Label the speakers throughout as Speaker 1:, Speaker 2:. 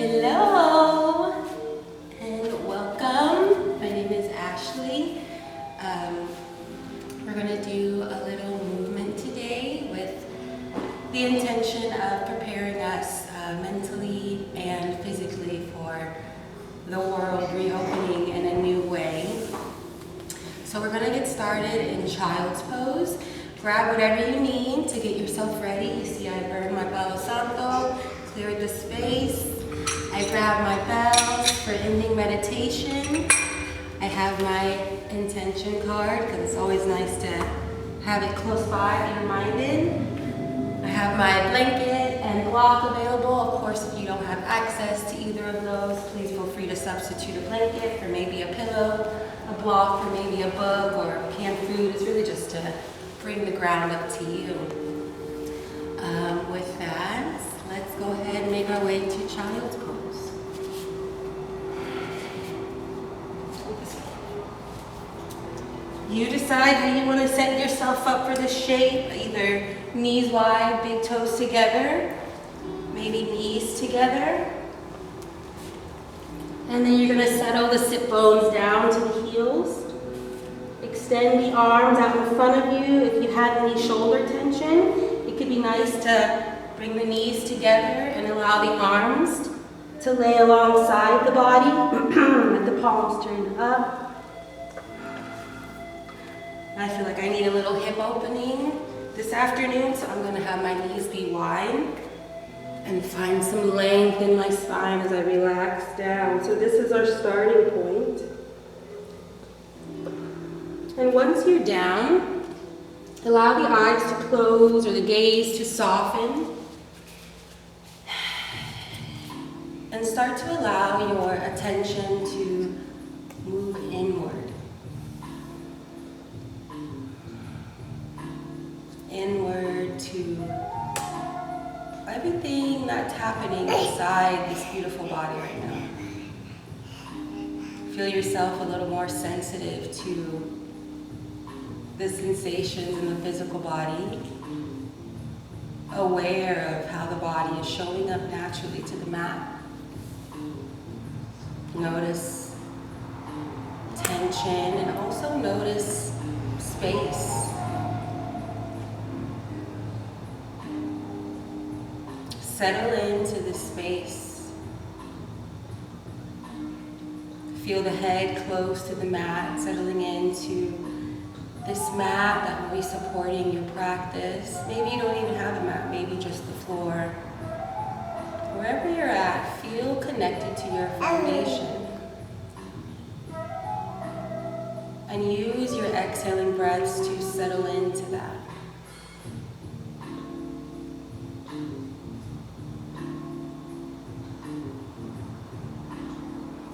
Speaker 1: Hello and welcome. My name is Ashley. We're going to do a little movement today with the intention of preparing us mentally and physically for the world reopening in a new way. So we're going to get started in child's pose. Grab whatever you need to get yourself ready. You see I burned my Palo Santo, cleared the space. I grab my bells for ending meditation. I have my intention card because it's always nice to have it close by, be reminded. I have my blanket and block available. Of course, if you don't have access to either of those, please feel free to substitute a blanket for maybe a pillow, a block for maybe a book or canned food. It's really just to bring the ground up to you. With that, let's go ahead and make our way to child's pose. You decide how you want to set yourself up for this shape, either knees wide, big toes together, maybe knees together. And then you're going to settle the sit bones down to the heels. Extend the arms out in front of you. If you have any shoulder tension, it could be nice to bring the knees together and allow the arms to lay alongside the body with the palms turned up. I feel like I need a little hip opening this afternoon, so I'm going to have my knees be wide and find some length in my spine as I relax down. So this is our starting point. And once you're down, allow the eyes to close or the gaze to soften. And start to allow your attention to move inward. Inward to everything that's happening inside this beautiful body right now. Feel yourself a little more sensitive to the sensations in the physical body, aware of how the body is showing up naturally to the mat. Notice tension and also notice space. Settle into this space. Feel the head close to the mat, settling into this mat that will be supporting your practice. Maybe you don't even have a mat, maybe just the floor. Wherever you're at, feel connected to your foundation. And use your exhaling breaths to settle into that.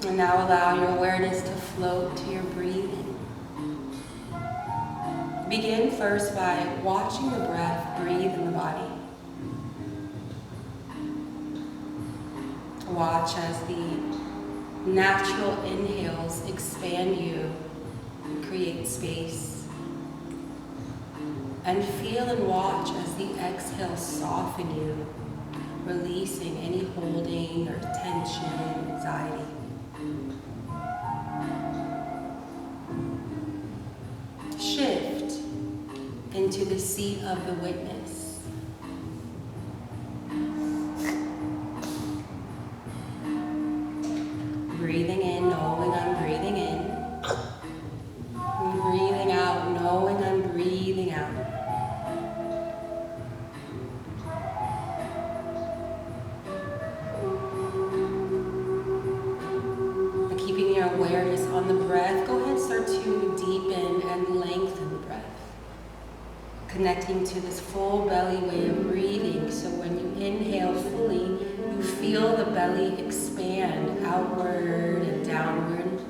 Speaker 1: And now allow your awareness to float to your breathing. Begin first by watching the breath breathe in the body. Watch as the natural inhales expand you and create space. And feel and watch as the exhales soften you, releasing any holding or tension, anxiety. Shift into the seat of the witness. Breathing in, knowing I'm breathing in. Breathing out, knowing I'm breathing out. And keeping your awareness on the breath, go ahead and start to deepen and lengthen the breath. Connecting to this full belly way of breathing, so when you inhale fully, you feel the belly expand outward and downward.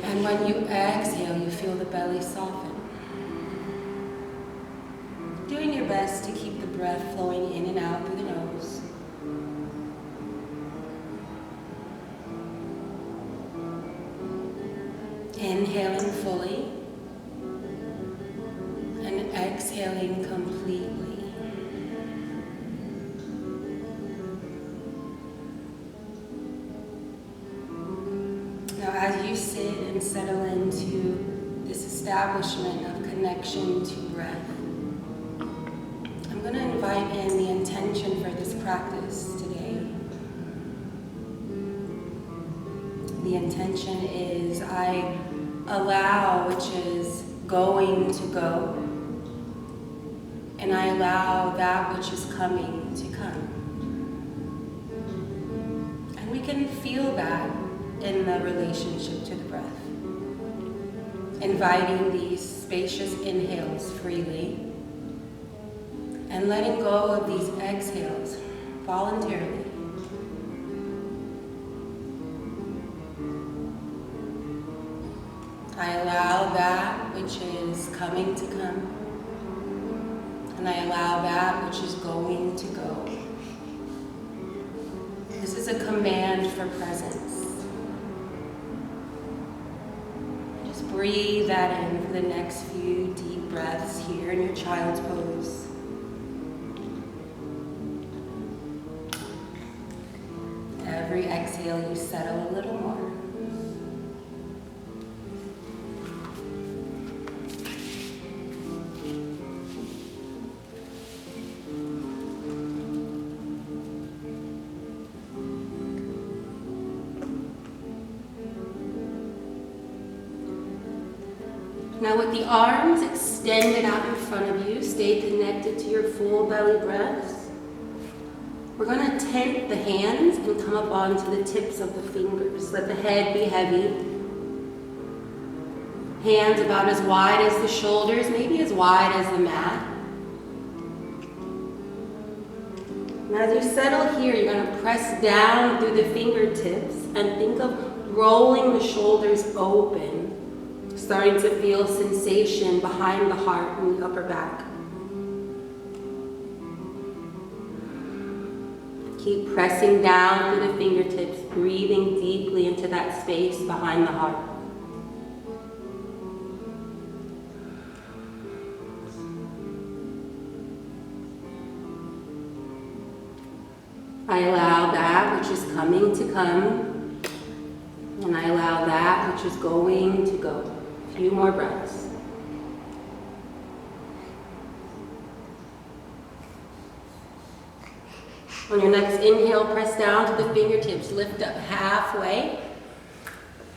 Speaker 1: And when you exhale, you feel the belly soften. Doing your best to keep the breath flowing in and out through the nose. Inhaling fully. And exhaling completely. can settle into this establishment of connection to breath. I'm going to invite in the intention for this practice today. The intention is I allow, which is going to go, and I allow that which is coming to come. And we can feel that in the relationship to the breath. Inviting these spacious inhales freely and letting go of these exhales voluntarily. I allow that which is coming to come, and I allow that which is going to go. This is a command for presence. Just breathe that in for the next few deep breaths here in your child's pose. Every exhale, you settle a little more. Now with the arms extended out in front of you, stay connected to your full belly breaths. We're going to tent the hands and come up onto the tips of the fingers. Let the head be heavy. Hands about as wide as the shoulders, maybe as wide as the mat. And as you settle here, you're going to press down through the fingertips and think of rolling the shoulders open. Starting to feel sensation behind the heart and the upper back. Keep pressing down through the fingertips, breathing deeply into that space behind the heart. I allow that which is coming to come, and I allow that which is going to go. A few more breaths. On your next inhale, press down to the fingertips, lift up halfway.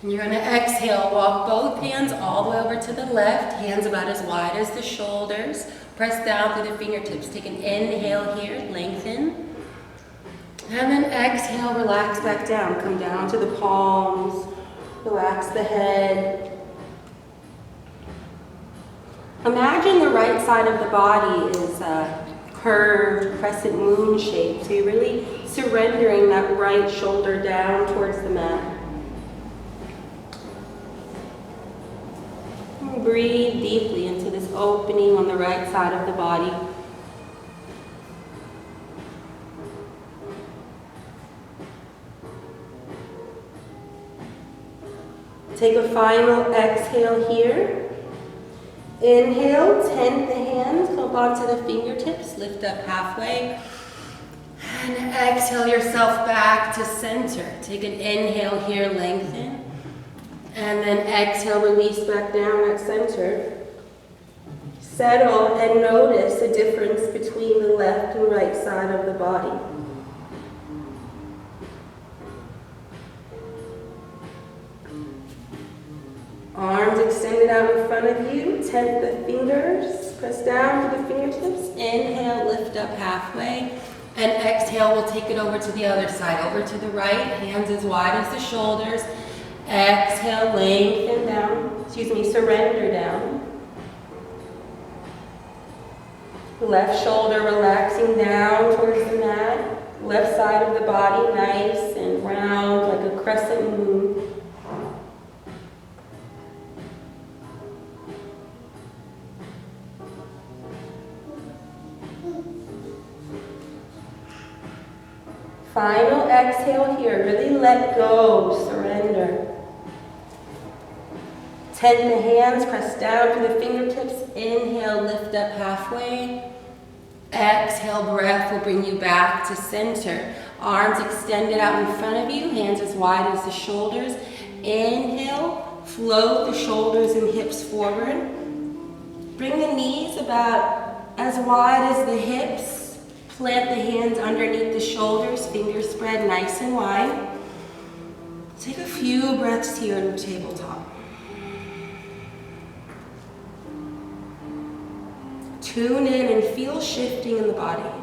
Speaker 1: And you're going to exhale, walk both hands all the way over to the left, hands about as wide as the shoulders. Press down through the fingertips. Take an inhale here, lengthen. And then exhale, relax back down. Come down to the palms, relax the head. Imagine the right side of the body is curved crescent moon shape. So you're really surrendering that right shoulder down towards the mat. And breathe deeply into this opening on the right side of the body. Take a final exhale here. Inhale, tent the hands, come onto the fingertips, lift up halfway. And exhale yourself back to center. Take an inhale here, lengthen. And then exhale, release back down at center. Settle and notice the difference between the left and right side of the body. Arms extended out in front of you, tent the fingers, press down to the fingertips, inhale, lift up halfway, and exhale, we'll take it over to the other side, over to the right, hands as wide as the shoulders, exhale, lengthen down, surrender down. Left shoulder relaxing down towards the mat, left side of the body nice and round like a crescent moon. Final exhale here, really let go, surrender. Tent the hands, press down to the fingertips, inhale, lift up halfway. Exhale, breath will bring you back to center. Arms extended out in front of you, hands as wide as the shoulders. Inhale, Float the shoulders and hips forward. Bring the knees about as wide as the hips. Plant the hands underneath the shoulders, fingers spread nice and wide. Take a few breaths here in tabletop. Tune in and feel shifting in the body.